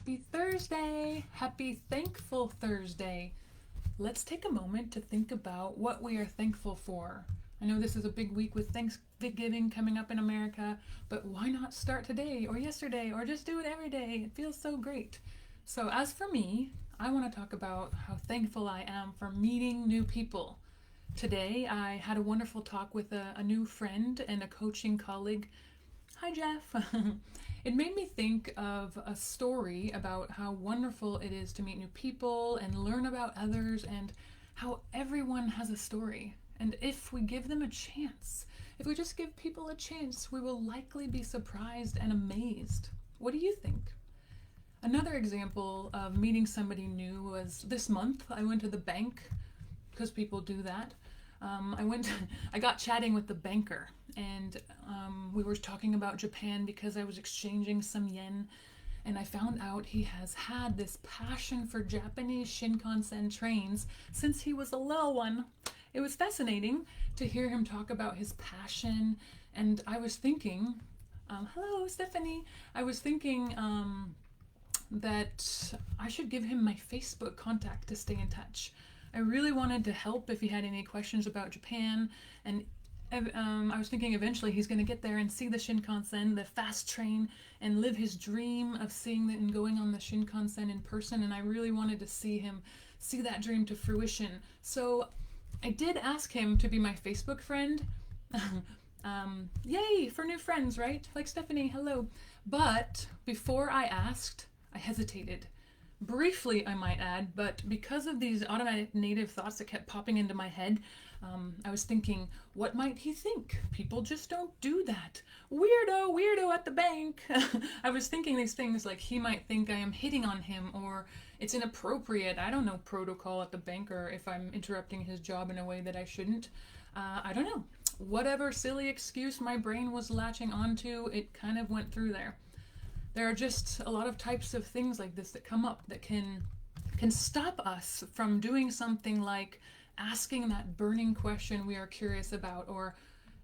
Happy Thursday! Happy Thankful Thursday! Let's take a moment to think about what we are thankful for. I know this is a big week with Thanksgiving coming up in America, but why not start today or yesterday or just do it every day? It feels so great. So, as for me, I want to talk about how thankful I am for meeting new people. Today, I had a wonderful talk with a new friend and a coaching colleague. Hi, Jeff. It made me think of a story about how wonderful it is to meet new people and learn about others, and how everyone has a story. And if we give them a chance, if we just give people a chance, we will likely be surprised and amazed. What do you think? Another example of meeting somebody new was this month. I went to the bank because people do that. I got chatting with the banker, and we were talking about Japan because I was exchanging some yen, and I found out he has had this passion for Japanese Shinkansen trains since he was a little one. It was fascinating to hear him talk about his passion, and I was thinking, hello, Stephanie. I was thinking that I should give him my Facebook contact to stay in touch. I really wanted to help if he had any questions about Japan, and I was thinking eventually he's going to get there and see the Shinkansen, the fast train, and live his dream of seeing it and going on the Shinkansen in person, and I really wanted to see him see that dream to fruition. So I did ask him to be my Facebook friend. Yay for new friends, right? Like Stephanie, hello. But before I asked, I hesitated. Briefly, I might add, but because of these automatic native thoughts that kept popping into my head, I was thinking, what might he think? People just don't do that. Weirdo, weirdo at the bank. I was thinking these things like he might think I am hitting on him, or it's inappropriate. I don't know protocol at the bank, or if I'm interrupting his job in a way that I shouldn't. I don't know. Whatever silly excuse my brain was latching onto, it kind of went through there. There are just a lot of types of things like this that come up that can stop us from doing something like asking that burning question we are curious about, or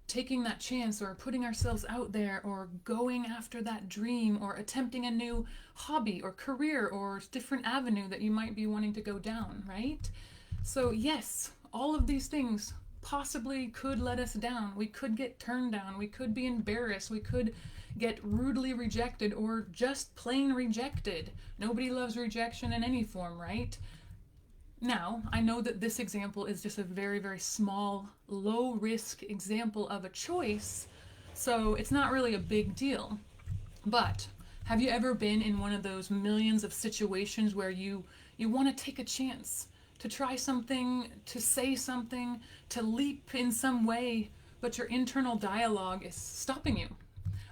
taking that chance, or putting ourselves out there, or going after that dream, or attempting a new hobby or career or different avenue that you might be wanting to go down, right? So yes, all of these things possibly could let us down. We could get turned down. We could be embarrassed. We could get rudely rejected, or just plain rejected. Nobody loves rejection in any form, right? Now, I know that this example is just a very, very small, low risk example of a choice, so it's not really a big deal. But have you ever been in one of those millions of situations where you want to take a chance, to try something, to say something, to leap in some way, but your internal dialogue is stopping you?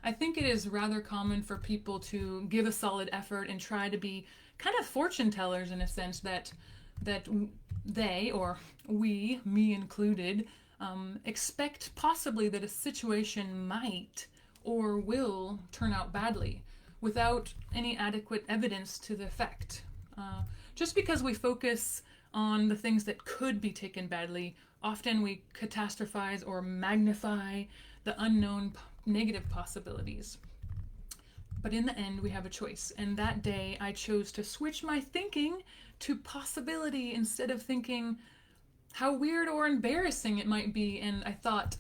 I think it is rather common for people to give a solid effort and try to be kind of fortune tellers, in a sense that they, or we, me included, expect possibly that a situation might or will turn out badly without any adequate evidence to the effect. Just because we focus on the things that could be taken badly, often we catastrophize or magnify the unknown negative possibilities. But in the end, we have a choice. And that day, I chose to switch my thinking to possibility instead of thinking how weird or embarrassing it might be. And I thought,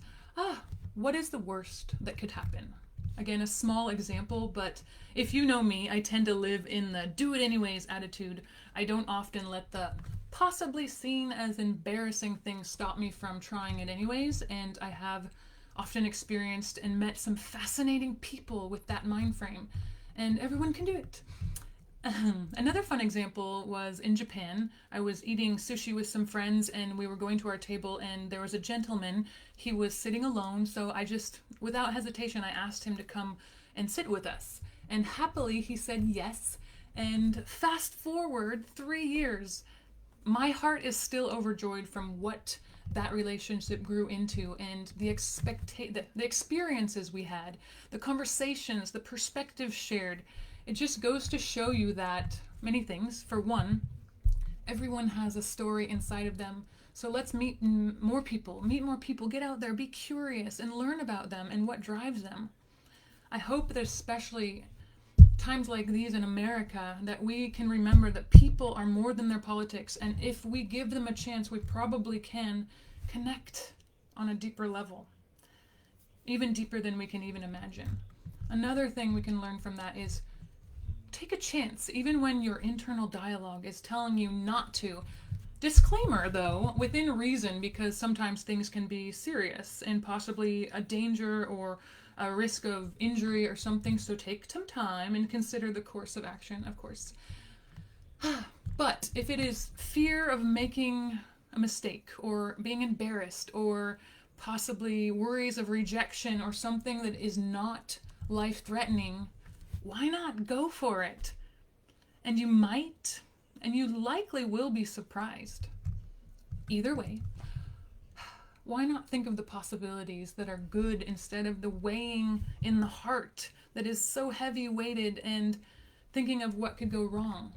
what is the worst that could happen? Again, a small example, but if you know me, I tend to live in the do it anyways attitude. I don't often let the possibly seen as embarrassing thing stop me from trying it anyways, and I have often experienced and met some fascinating people with that mind frame, and everyone can do it. Another fun example was in Japan. I was eating sushi with some friends, and we were going to our table, and there was a gentleman. He was sitting alone, so I just, without hesitation, I asked him to come and sit with us. And happily, he said yes. And fast forward 3 years, my heart is still overjoyed from what that relationship grew into, and the experiences we had, the conversations, the perspectives shared. It just goes to show you that many things. For one, everyone has a story inside of them. So let's meet more people, get out there, be curious, and learn about them and what drives them. I hope that especially times like these in America that we can remember that people are more than their politics, and if we give them a chance, we probably can connect on a deeper level, even deeper than we can even imagine. Another thing we can learn from that is take a chance, even when your internal dialogue is telling you not to. Disclaimer, though, within reason, because sometimes things can be serious and possibly a danger or a risk of injury or something, so take some time and consider the course of action, of course. But if it is fear of making a mistake or being embarrassed or possibly worries of rejection or something that is not life-threatening, why not go for it? And you might, and you likely will be surprised. Either way, why not think of the possibilities that are good instead of the weighing in the heart that is so heavy-weighted and thinking of what could go wrong?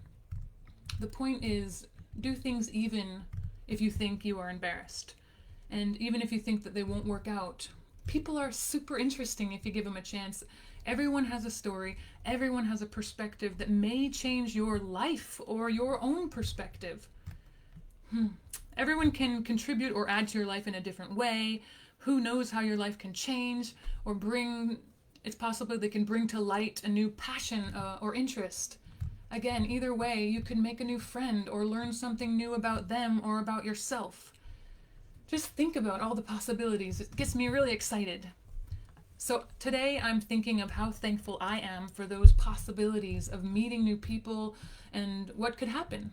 The point is, do things even if you think you are embarrassed. And even if you think that they won't work out. People are super interesting if you give them a chance. Everyone has a story. Everyone has a perspective that may change your life or your own perspective. Everyone can contribute or add to your life in a different way. Who knows how your life can change or bring, it's possible they can bring to light a new passion or interest. Again, either way, you can make a new friend or learn something new about them or about yourself. Just think about all the possibilities. It gets me really excited. So today I'm thinking of how thankful I am for those possibilities of meeting new people and what could happen.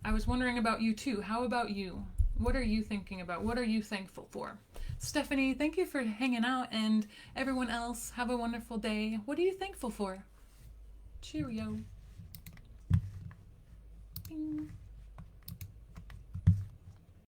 I was wondering about you too. How about you? What are you thinking about? What are you thankful for? Stephanie, thank you for hanging out, and everyone else, have a wonderful day. What are you thankful for? Cheerio. Bing.